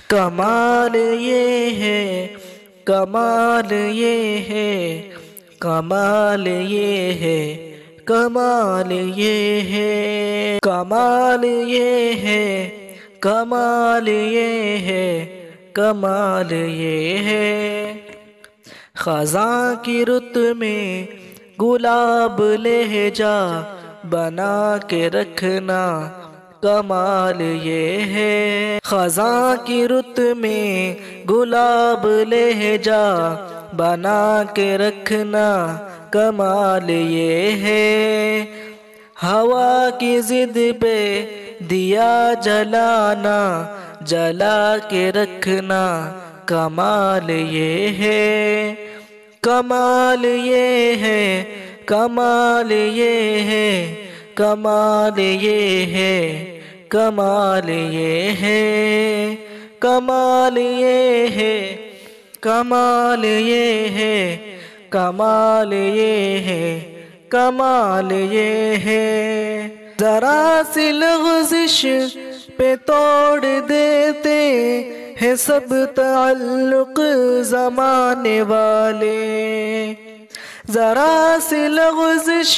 कमाल ये है, कमाल ये है, कमाल ये है, कमाल ये है, कमाल ये है, कमाल ये है, कमाल ये है। ख़ज़ां की रुत में गुलाब लहजा बना के रखना, कमाल ये है। ख़ज़ां की रुत में गुलाब लहजा बना के रखना, कमाल ये है। हवा की ज़िद पे दिया जलाना, जला के रखना, कमाल ये है। कमाल ये है, कमाल ये है, कमाल ये है, कमाल ये है, कमाल ये है, कमाल ये है, कमाल ये है, कमाल ये है। जरा सी लग़ज़िश पे तोड़ देते हैं सब ताल्लुक़ ज़माने वाले। जरा सी लग़ज़िश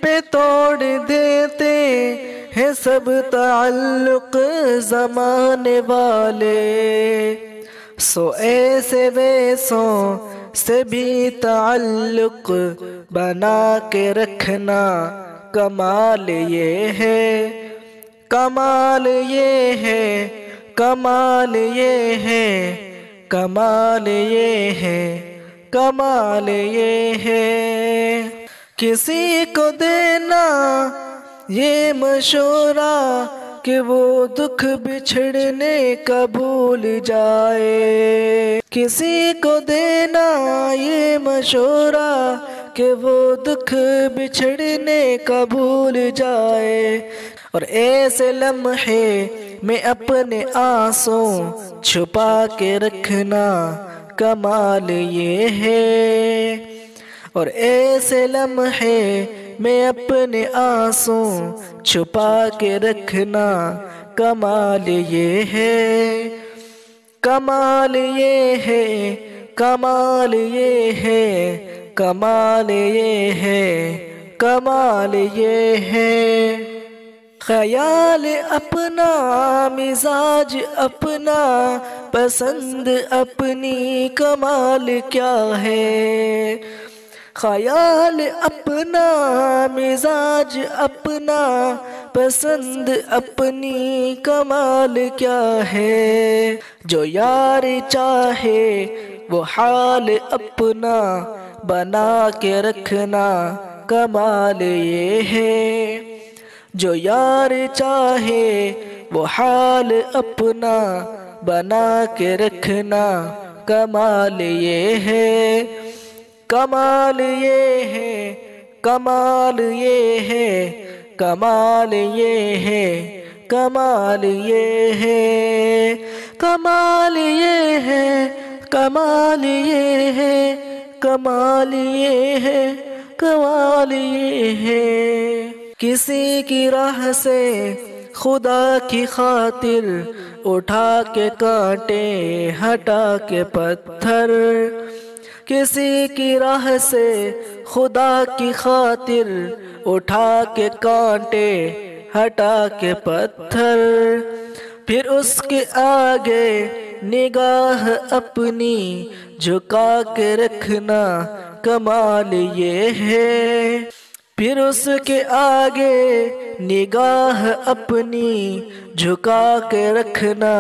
पे तोड़ देते हैं सब ताल्लुक़ ज़माने वाले। सो ऐसे वैसों से भी ताल्लुक़ बना के रखना, कमाल ये है। कमाल ये है, कमाल ये है, कमाल ये है, कमाल ये है। किसी को देना ये मशवरा कि वो दुख बिछड़ने का भूल जाए। किसी को देना ये मशवरा कि वो दुख बिछड़ने का भूल जाए। और ऐसे लम्हे में अपने आंसू छुपा के रखना, कमाल ये है। और ऐसे लम्हे में अपने आंसू छुपा के रखना, कमाल ये है। कमाल ये है, कमाल ये है, कमाल ये है, कमाल ये है। ख्याल अपना, मिजाज अपना, पसंद अपनी, कमाल क्या है। ख्याल अपना, मिजाज अपना, पसंद अपनी, कमाल क्या है। जो यार चाहे वो हाल अपना बना के रखना, कमाल ये है। जो यार चाहे वो हाल अपना बना के रखना, कमाल ये है। कमाल ये है, कमाल ये है, कमाल ये है, कमाल ये है, कमाल ये है, कमाल ये है, कमाल ये है, कमाल ये है। किसी की राह से खुदा की खातिर उठा के कांटे, हटा के पत्थर। किसी की राह से खुदा की खातिर उठा के कांटे, हटा के पत्थर। फिर उसके आगे निगाह अपनी झुका के रखना, कमाल ये है। फिर उसके आगे निगाह अपनी झुका के रखना,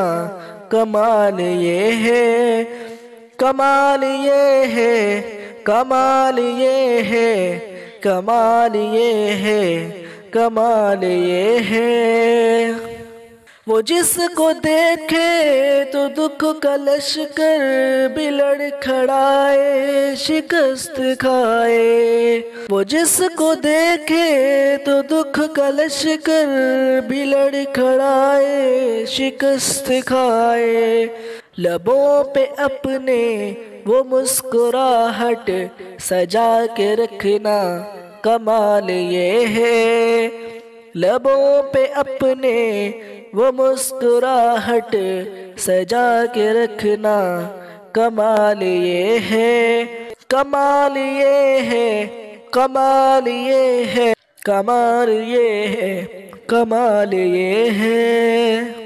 कमाल ये है। कमाल ये है, कमाल ये है, कमाल ये है, कमाल ये है। वो जिसको देखे तो दुख का लश्कर बिलड़ खड़ाए, शिकस्त खाए। वो जिसको देखे तो दुख का लश्कर बिलड़ खड़ाए, शिकस्त खाए। लबों पे अपने वो मुस्कुराहट सजा के रखना, कमाल ये है। लबों पे अपने वो मुस्कुराहट सजा के रखना, कमाल ये है, कमाल ये है, कमाल ये है, कमाल ये है, कमाल ये है।